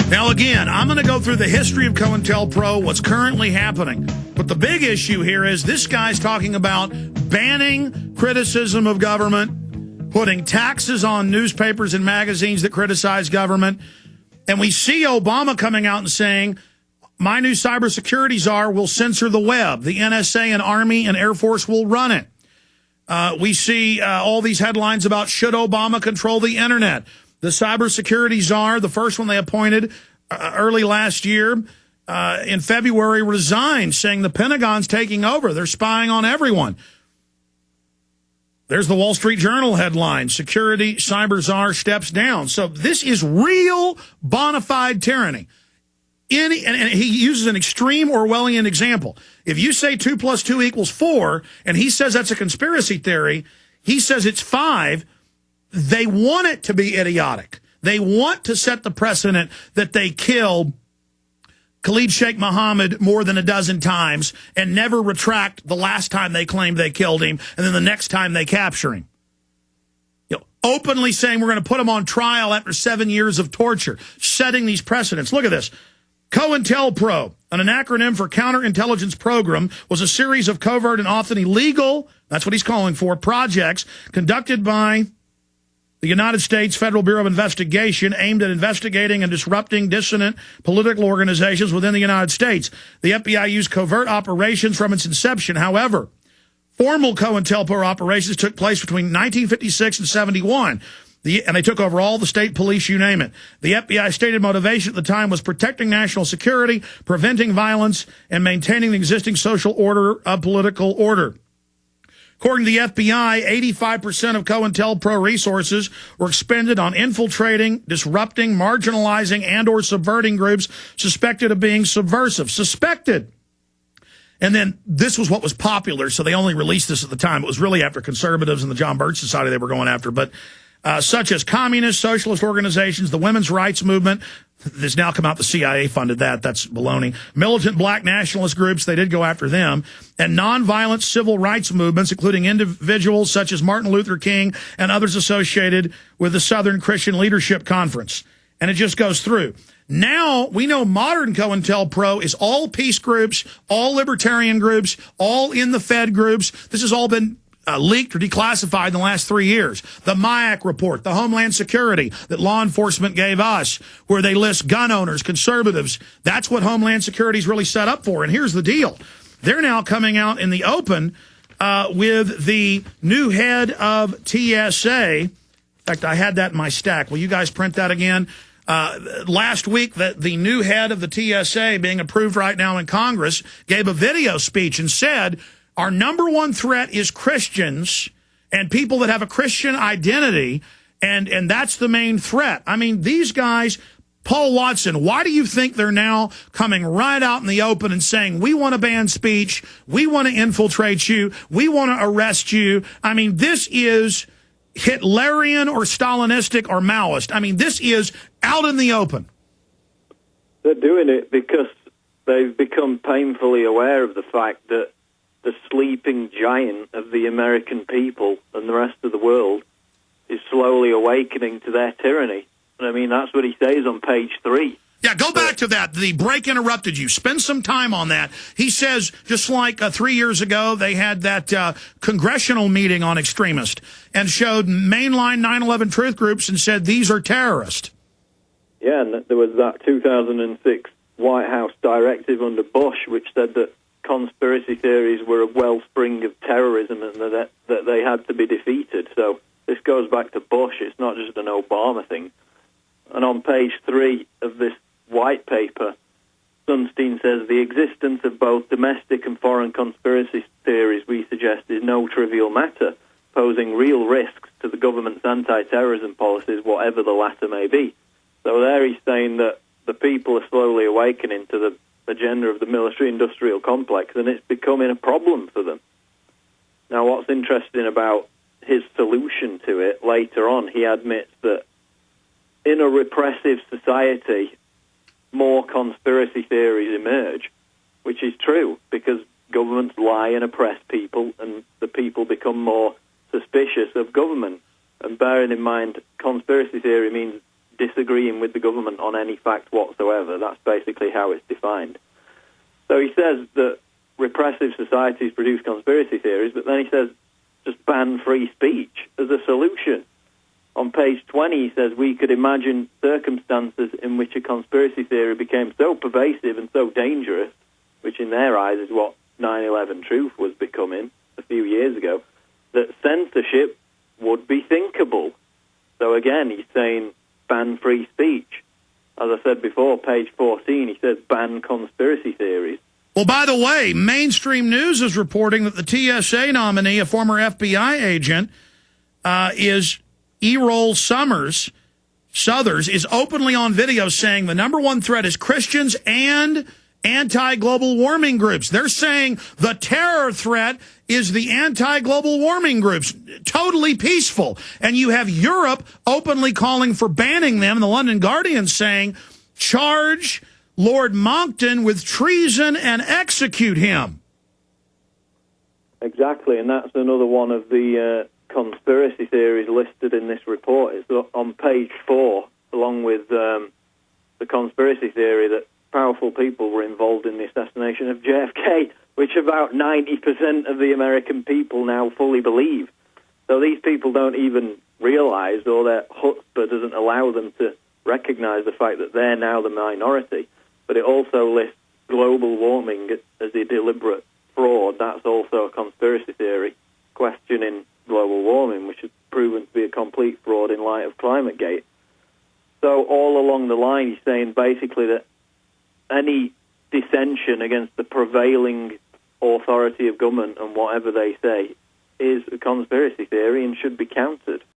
Now, again, I'm going to go through the history of CoIntelPro, what's currently happening. But the big issue here is this guy's talking about banning criticism of government, putting taxes on newspapers and magazines that criticize government. And we see Obama coming out and saying, my new cybersecurity czar will censor the web. The NSA and Army and Air Force will run it. We see all these headlines about should Obama control the internet. The cybersecurity czar, the first one they appointed early last year, in February, resigned, saying the Pentagon's taking over. They're spying on everyone. There's the Wall Street Journal headline, security cyber czar steps down. So this is real bona fide tyranny. And he uses an extreme Orwellian example. If you say 2 + 2 = 4, and he says that's a conspiracy theory, he says it's 5, they want it to be idiotic. They want to set the precedent that they killed Khalid Sheikh Mohammed more than a dozen times and never retract the last time they claimed they killed him, and then the next time they capture him. You know, openly saying we're going to put him on trial after 7 years of torture, setting these precedents. Look at this. CoIntelPro, an acronym for Counterintelligence Program, was a series of covert and often illegal, that's what he's calling for, projects conducted by the United States Federal Bureau of Investigation aimed at investigating and disrupting dissident political organizations within the United States. The FBI used covert operations from its inception. However, formal CoIntelPro operations took place between 1956 and 71. And they took over all the state police, you name it. The FBI stated motivation at the time was protecting national security, preventing violence, and maintaining the existing social order of political order. According to the FBI, 85% of CoIntelPro resources were expended on infiltrating, disrupting, marginalizing, and or subverting groups suspected of being subversive. Suspected. And then this was what was popular, so they only released this at the time. It was really after conservatives and the John Birch Society they were going after. But such as communist, socialist organizations, the women's rights movement. There's now come out the CIA funded that. That's baloney. Militant black nationalist groups, they did go after them. And nonviolent civil rights movements, including individuals such as Martin Luther King and others associated with the Southern Christian Leadership Conference. And it just goes through. Now, we know modern CoIntelPro is all peace groups, all libertarian groups, all in the Fed groups. This has all been leaked or declassified in the last 3 years. The MIAC report, the Homeland Security that law enforcement gave us, where they list gun owners, conservatives. That's what Homeland Security is really set up for. And here's the deal. They're now coming out in the open with the new head of TSA. In fact, I had that in my stack. Will you guys print that again? Last week, the new head of the TSA, being approved right now in Congress, gave a video speech and said, our number one threat is Christians and people that have a Christian identity, and that's the main threat. I mean, these guys, Paul Watson, why do you think they're now coming right out in the open and saying, we want to ban speech, we want to infiltrate you, we want to arrest you? I mean, this is Hitlerian or Stalinistic or Maoist. I mean, this is out in the open. They're doing it because they've become painfully aware of the fact that the sleeping giant of the American people and the rest of the world is slowly awakening to their tyranny. And I mean, that's what he says on page 3. Yeah, go back to that. The break interrupted you. Spend some time on that. He says, just like 3 years ago, they had that congressional meeting on extremists and showed mainline 9/11 truth groups and said, these are terrorists. Yeah, and there was that 2006 White House directive under Bush, which said that conspiracy theories were a wellspring of terrorism and that they had to be defeated. So this goes back to Bush. It's not just an Obama thing. And on page 3 of this white paper, Sunstein says, the existence of both domestic and foreign conspiracy theories, we suggest, is no trivial matter, posing real risks to the government's anti-terrorism policies, whatever the latter may be. So there he's saying that the people are slowly awakening to the agenda of the military-industrial complex, and it's becoming a problem for them. Now, what's interesting about his solution to it, later on, he admits that in a repressive society, more conspiracy theories emerge, which is true, because governments lie and oppress people, and the people become more suspicious of government. And bearing in mind, conspiracy theory means disagreeing with the government on any fact whatsoever. That's basically how it's defined. So he says that repressive societies produce conspiracy theories, but then he says just ban free speech as a solution. On page 20, he says we could imagine circumstances in which a conspiracy theory became so pervasive and so dangerous, which in their eyes is what 9/11 Truth was becoming a few years ago, that censorship would be thinkable. So again, he's saying ban free speech. As I said before, page 14, he says ban conspiracy theories. Well, by the way, mainstream news is reporting that the TSA nominee, a former FBI agent, is Errol Suthers, is openly on video saying the number one threat is Christians and anti-global warming groups. They're saying the terror threat is the anti-global warming groups. Totally peaceful. And you have Europe openly calling for banning them. The London Guardian saying, charge Lord Monckton with treason and execute him. Exactly, and that's another one of the conspiracy theories listed in this report. It's on page 4, along with the conspiracy theory that powerful people were involved in the assassination of JFK, which about 90% of the American people now fully believe. So these people don't even realize, or their chutzpah doesn't allow them to recognize the fact that they're now the minority. But it also lists global warming as a deliberate fraud. That's also a conspiracy theory questioning global warming, which has proven to be a complete fraud in light of ClimateGate. So all along the line, he's saying basically that any dissension against the prevailing authority of government and whatever they say is a conspiracy theory and should be countered.